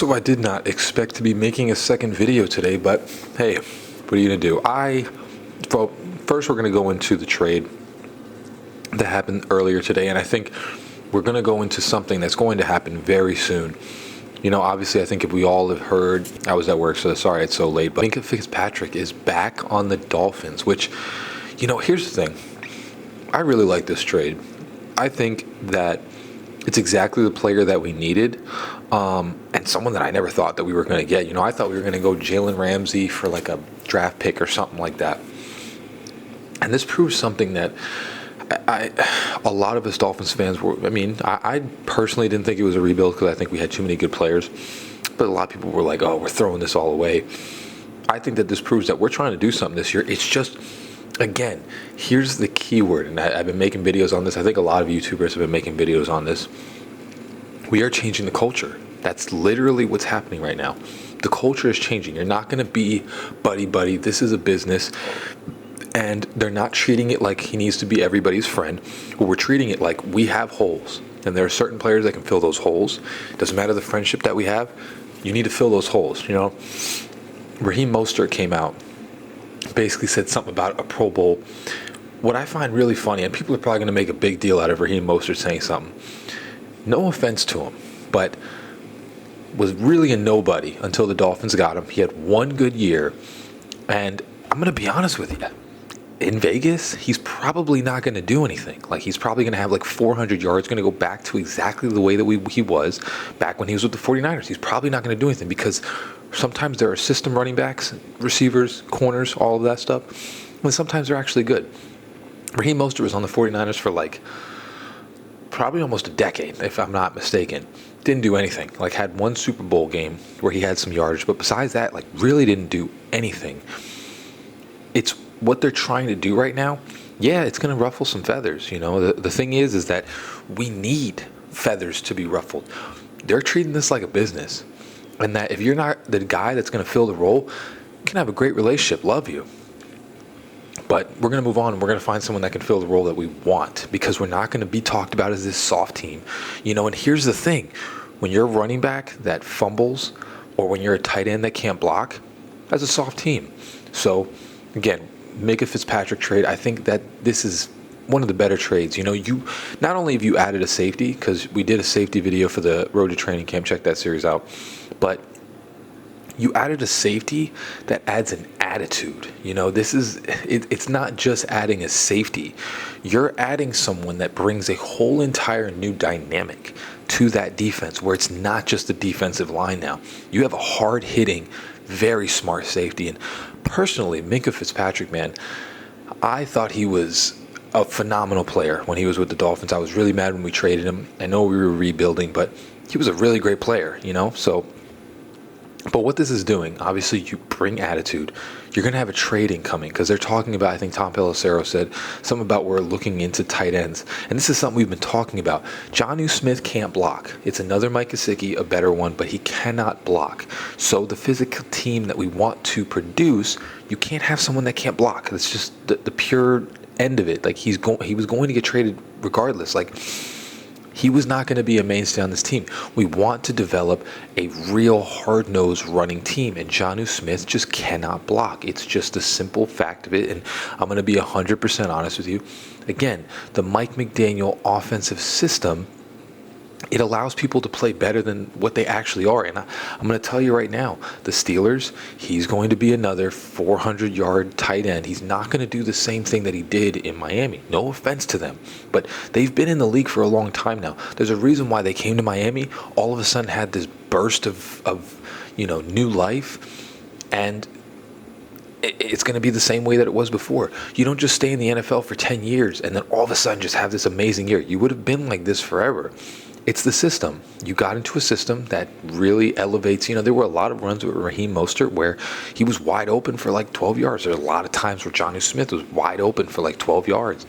So I did not expect to be making a second video today, but hey, what are you gonna do? Well, first we're gonna go into the trade that happened earlier today, and I think we're gonna go into something that's going to happen very soon. You know, obviously, I think if we all have heard, I was at work, so sorry it's so late, but Minkah Fitzpatrick is back on the Dolphins, which, you know, here's the thing. I really like this trade. I think that it's exactly the player that we needed, and someone that I never thought that we were going to get. You know, I thought we were going to go Jalen Ramsey for like a draft pick or something like that. And this proves something that a lot of us Dolphins fans were. I personally didn't think it was a rebuild because I think we had too many good players. But a lot of people were like, "Oh, we're throwing this all away." I think that this proves that we're trying to do something this year. It's just, again, here's the key word, and I've been making videos on this. I think a lot of YouTubers have been making videos on this. We are changing the culture. That's literally what's happening right now. The culture is changing. You're not going to be buddy-buddy. This is a business. And they're not treating it like he needs to be everybody's friend. But we're treating it like we have holes. And there are certain players that can fill those holes. Doesn't matter the friendship that we have. You need to fill those holes, you know. Raheem Mostert came out, basically said something about a Pro Bowl. What I find really funny, and people are probably going to make a big deal out of Raheem Mostert saying something. No offense to him, but was really a nobody until the Dolphins got him. He had one good year, and I'm going to be honest with you. In Vegas, he's probably not going to do anything. Like, he's probably going to have like 400 yards, going to go back to exactly the way that he was back when he was with the 49ers. He's probably not going to do anything because sometimes there are system running backs, receivers, corners, all of that stuff, and sometimes they're actually good. Raheem Mostert was on the 49ers for like probably almost a decade, if I'm not mistaken. Didn't do anything. Like, had one Super Bowl game where he had some yardage, but besides that, like, really didn't do anything. It's what they're trying to do right now. Yeah, it's going to ruffle some feathers. You know, the thing is that we need feathers to be ruffled. They're treating this like a business, and that if you're not the guy that's going to fill the role, you can have a great relationship, love you. But we're going to move on, and we're going to find someone that can fill the role that we want, because we're not going to be talked about as this soft team. You know, and here's the thing. When you're a running back that fumbles, or when you're a tight end that can't block, that's a soft team. So, again, make a Fitzpatrick trade. I think that this is one of the better trades. You know, you not only have you added a safety, because we did a safety video for the Road to Training Camp, check that series out, but you added a safety that adds an attitude. You know, it's not just adding a safety. You're adding someone that brings a whole entire new dynamic to that defense, where it's not just the defensive line now. You have a hard-hitting, very smart safety. And personally, Minkah Fitzpatrick, man, I thought he was a phenomenal player when he was with the Dolphins. I was really mad when we traded him. I know we were rebuilding, but he was a really great player, you know? But what this is doing, obviously, you bring attitude. You're going to have a trade incoming, because they're talking about, I think Tom Pelissero said something about we're looking into tight ends. And this is something we've been talking about. Jonnu Smith can't block. It's another Mike Gesicki, a better one, but he cannot block. So the physical team that we want to produce, you can't have someone that can't block. That's just the pure end of it. Like, he was going to get traded regardless. Like, he was not going to be a mainstay on this team. We want to develop a real hard-nosed running team, and Jonnu Smith just cannot block. It's just a simple fact of it, and I'm going to be 100% honest with you. Again, the Mike McDaniel offensive system, it allows people to play better than what they actually are. And I'm going to tell you right now, the Steelers, he's going to be another 400-yard tight end. He's not going to do the same thing that he did in Miami. No offense to them, but they've been in the league for a long time now. There's a reason why they came to Miami, all of a sudden had this burst of new life, and it's going to be the same way that it was before. You don't just stay in the NFL for 10 years and then all of a sudden just have this amazing year. You would have been like this forever. It's the system. You got into a system that really elevates. You know, there were a lot of runs with Raheem Mostert where he was wide open for like 12 yards. There are a lot of times where Jonnu Smith was wide open for like 12 yards.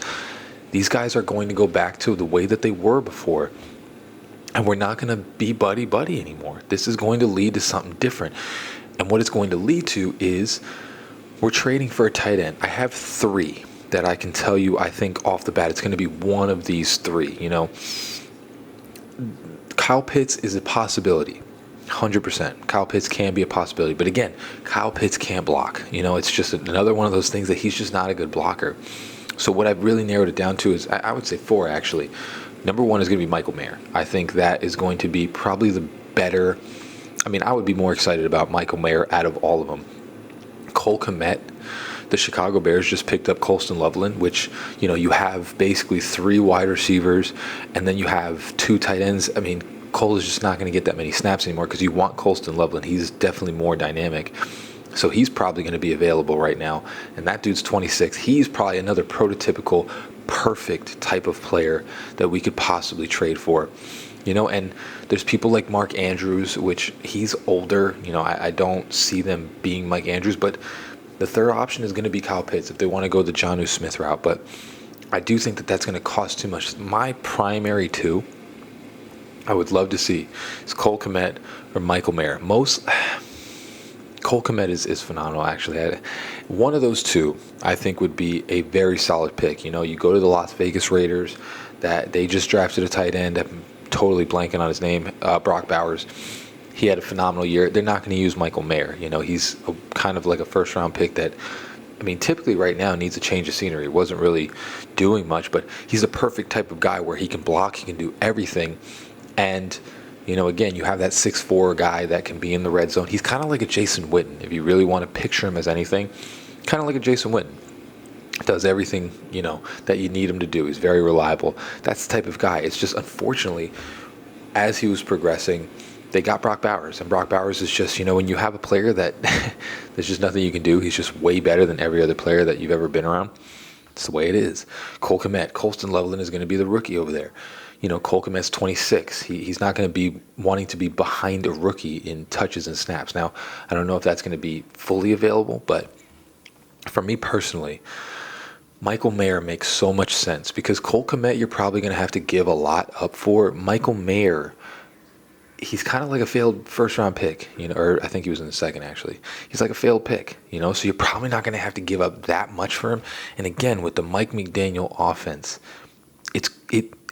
These guys are going to go back to the way that they were before. And we're not going to be buddy-buddy anymore. This is going to lead to something different. And what it's going to lead to is we're trading for a tight end. I have 3 that I can tell you, I think off the bat, it's going to be one of these 3, you know. Kyle Pitts is a possibility. 100%. Kyle Pitts can be a possibility. But again, Kyle Pitts can't block. It's just another one of those things that he's just not a good blocker. So what I've really narrowed it down to is, I would say 4, actually. Number 1 is going to be Michael Mayer. I think that is going to be probably the better. I would be more excited about Michael Mayer out of all of them. Cole Kmet, the Chicago Bears just picked up Colston Loveland, which, you have basically 3 wide receivers, and then you have 2 tight ends. Cole is just not going to get that many snaps anymore because you want Colston Loveland. He's definitely more dynamic. So he's probably going to be available right now. And that dude's 26. He's probably another prototypical, perfect type of player that we could possibly trade for. And there's people like Mark Andrews, which he's older. I don't see them being Mike Andrews. But the third option is going to be Kyle Pitts if they want to go the Jonnu Smith route. But I do think that that's going to cost too much. My primary 2 I would love to see is Cole Kmet or Michael Mayer. Cole Kmet is phenomenal, actually. One of those 2, I think, would be a very solid pick. You go to the Las Vegas Raiders, that they just drafted a tight end. I'm totally blanking on his name, Brock Bowers. He had a phenomenal year. They're not going to use Michael Mayer. He's kind of like a first-round pick that, typically right now needs a change of scenery. Wasn't really doing much, but he's a perfect type of guy where he can block, he can do everything. And again, you have that 6'4" guy that can be in the red zone. He's kind of like a Jason Witten, if you really want to picture him as anything. Kind of like a Jason Witten. Does everything, that you need him to do. He's very reliable. That's the type of guy. It's just, unfortunately, as he was progressing, they got Brock Bowers. And Brock Bowers is just, when you have a player that there's just nothing you can do, he's just way better than every other player that you've ever been around. It's the way it is. Cole Kmet, Colston Loveland is going to be the rookie over there. Cole Kmet's 26. He's not going to be wanting to be behind a rookie in touches and snaps. Now, I don't know if that's going to be fully available, but for me personally, Michael Mayer makes so much sense because Cole Kmet, you're probably going to have to give a lot up for. Michael Mayer, he's kind of like a failed first-round pick, or I think he was in the second, actually. He's like a failed pick, so you're probably not going to have to give up that much for him. And again, with the Mike McDaniel offense,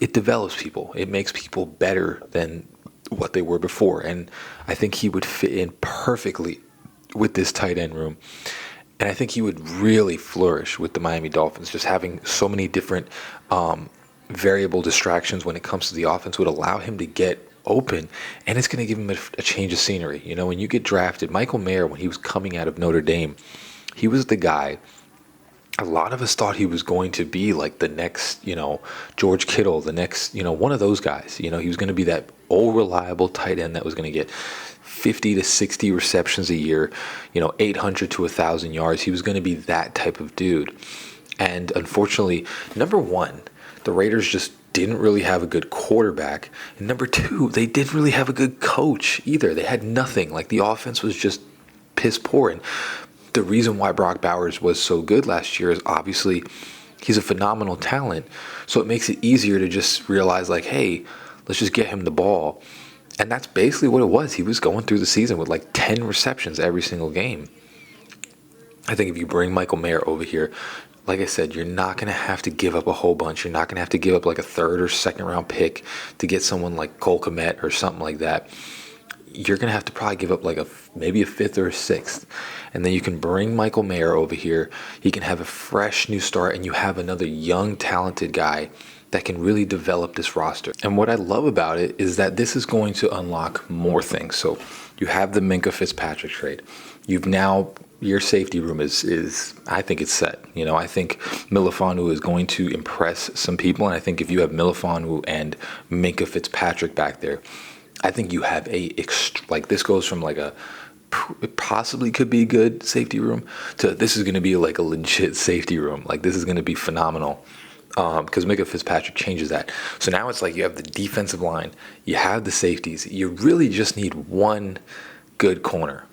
it develops people. It makes people better than what they were before. And I think he would fit in perfectly with this tight end room. And I think he would really flourish with the Miami Dolphins. Just having so many different variable distractions when it comes to the offense would allow him to get open. And it's going to give him a change of scenery. When you get drafted, Michael Mayer, when he was coming out of Notre Dame, he was the guy. A lot of us thought he was going to be like the next, George Kittle, the next, one of those guys. He was going to be that old reliable tight end that was going to get 50 to 60 receptions a year, 800 to 1,000 yards. He was going to be that type of dude. And unfortunately, number 1, the Raiders just didn't really have a good quarterback. And number 2, they didn't really have a good coach either. They had nothing. Like, the offense was just piss poor. And the reason why Brock Bowers was so good last year is obviously he's a phenomenal talent. So it makes it easier to just realize, like, hey, let's just get him the ball. And that's basically what it was. He was going through the season with like 10 receptions every single game. I think if you bring Michael Mayer over here, like I said, you're not going to have to give up a whole bunch. You're not going to have to give up like a 3rd or 2nd round pick to get someone like Cole Kmet or something like that. You're going to have to probably give up like maybe a 5th or a 6th. And then you can bring Michael Mayer over here. He can have a fresh new start, and you have another young, talented guy that can really develop this roster. And what I love about it is that this is going to unlock more things. So you have the Minkah Fitzpatrick trade. You've now, your safety room is I think it's set. I think Melifonwu is going to impress some people. And I think if you have Melifonwu and Minkah Fitzpatrick back there, I think you have this goes from like it possibly could be a good safety room to this is going to be like a legit safety room. Like, this is going to be phenomenal because Minkah Fitzpatrick changes that. So now it's like you have the defensive line, you have the safeties. You really just need one good corner.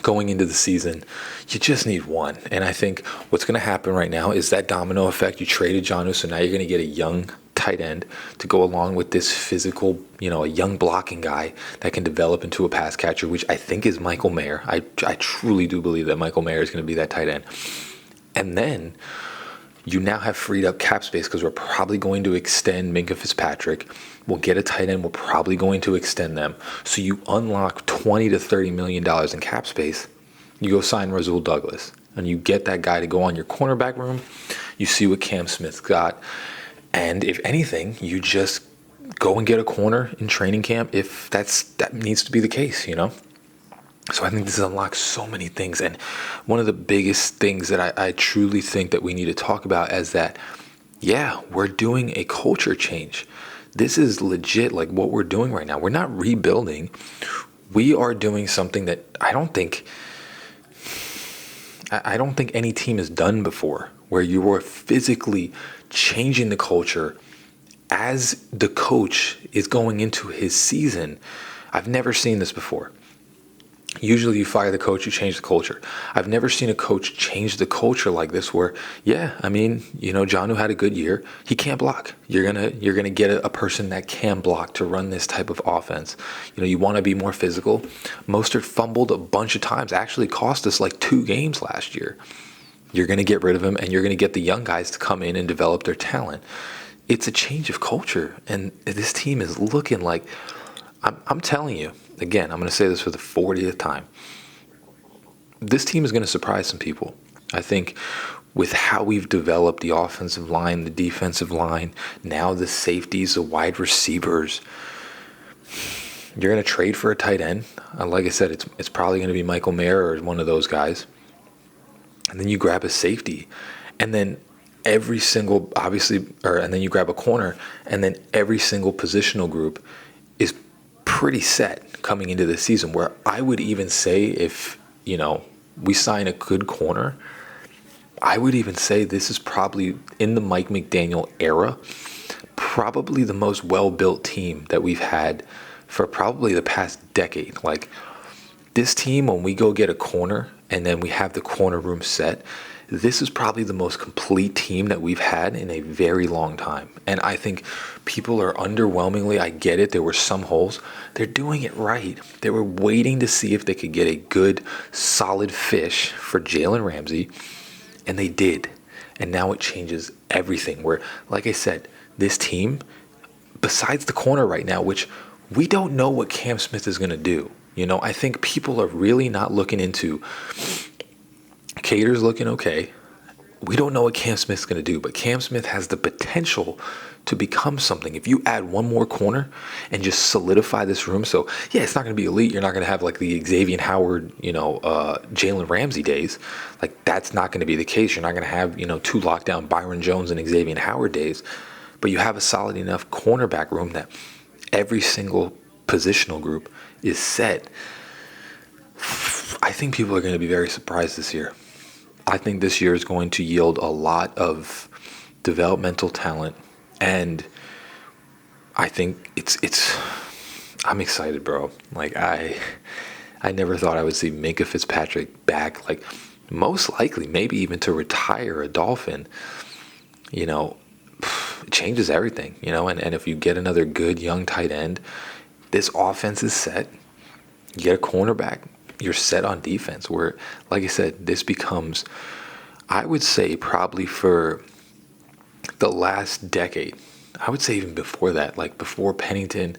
Going into the season, you just need one. And I think what's going to happen right now is that domino effect. You traded Jonnu, so now you're going to get a young tight end to go along with this physical, a young blocking guy that can develop into a pass catcher, which I think is Michael Mayer. I truly do believe that Michael Mayer is going to be that tight end. And then You now have freed up cap space because we're probably going to extend Minkah Fitzpatrick. We'll get a tight end. We're probably going to extend them. So you unlock $20 to $30 million in cap space. You go sign Rasul Douglas, and you get that guy to go on your cornerback room. You see what Cam Smith's got. And if anything, you just go and get a corner in training camp if that needs to be the case, So I think this unlocks so many things. And one of the biggest things that I truly think that we need to talk about is that, yeah, we're doing a culture change. This is legit, like what we're doing right now. We're not rebuilding. We are doing something that I don't think any team has done before, where you are physically changing the culture as the coach is going into his season. I've never seen this before. Usually you fire the coach, you change the culture. I've never seen a coach change the culture like this where, Jonnu had a good year. He can't block. You're gonna get a person that can block to run this type of offense. You want to be more physical. Mostert fumbled a bunch of times, actually cost us like 2 games last year. You're going to get rid of him, and you're going to get the young guys to come in and develop their talent. It's a change of culture, and this team is looking like, I'm telling you, again, I'm going to say this for the 40th time. This team is going to surprise some people. I think with how we've developed the offensive line, the defensive line, now the safeties, the wide receivers, you're going to trade for a tight end. Like I said, it's probably going to be Michael Mayer or one of those guys. And then you grab a safety, and then and then you grab a corner, and then every single positional group is pretty set coming into the season, where I would even say if, we sign a good corner, I would even say this is probably, in the Mike McDaniel era, probably the most well-built team that we've had for probably the past decade. Like, this team, when we go get a corner and then we have the corner room set, this is probably the most complete team that we've had in a very long time. And I think people are underwhelmingly, I get it, there were some holes. They're doing it right. They were waiting to see if they could get a good, solid fish for Jalen Ramsey, and they did. And now it changes everything. Where, like I said, this team, besides the corner right now, which we don't know what Cam Smith is going to do. I think people are really not looking into. Cater's looking okay. We don't know what Cam Smith's going to do, but Cam Smith has the potential to become something. If you add one more corner and just solidify this room, so yeah, it's not going to be elite. You're not going to have like the Xavier Howard, Jalen Ramsey days. Like, that's not going to be the case. You're not going to have, 2 lockdown Byron Jones and Xavier Howard days, but you have a solid enough cornerback room that every single positional group is set. I think people are going to be very surprised this year. I think this year is going to yield a lot of developmental talent, and I think I'm excited, bro. Like, I never thought I would see Minkah Fitzpatrick back, like, most likely maybe even to retire a Dolphin. It changes everything, and if you get another good young tight end, this offense is set. You get a cornerback, you're set on defense, where, like I said, this becomes, I would say, probably for the last decade, I would say even before that, like before Pennington,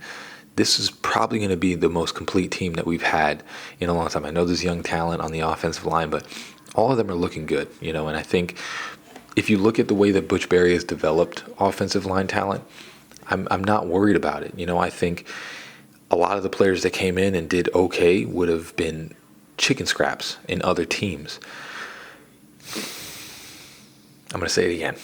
this is probably going to be the most complete team that we've had in a long time. I know there's young talent on the offensive line, but all of them are looking good, and I think if you look at the way that Butch Berry has developed offensive line talent, I'm not worried about it. I think a lot of the players that came in and did okay would have been chicken scraps in other teams. I'm going to say it again.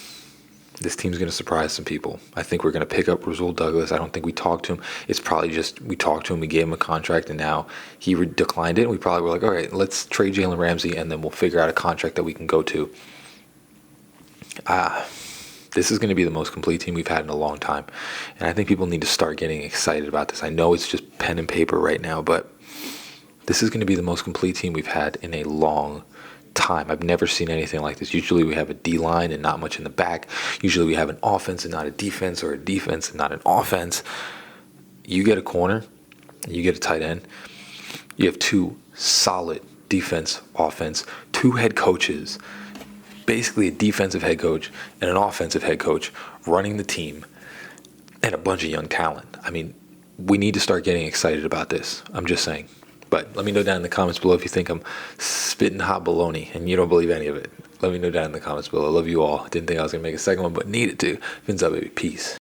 This team's going to surprise some people. I think we're going to pick up Rasul Douglas. I don't think we talked to him. It's probably just we talked to him, we gave him a contract, and now he declined it. And we probably were like, all right, let's trade Jalen Ramsey, and then we'll figure out a contract that we can go to. This is going to be the most complete team we've had in a long time. And I think people need to start getting excited about this. I know it's just pen and paper right now, but this is going to be the most complete team we've had in a long time. I've never seen anything like this. Usually we have a D-line and not much in the back. Usually we have an offense and not a defense, or a defense and not an offense. You get a corner, you get a tight end. You have 2 solid defense, offense, 2 head coaches, basically a defensive head coach and an offensive head coach running the team and a bunch of young talent. I mean, we need to start getting excited about this. I'm just saying. But let me know down in the comments below if you think I'm spitting hot baloney and you don't believe any of it. Let me know down in the comments below. I love you all. Didn't think I was going to make a second one, but needed to. Fins up, baby. Peace.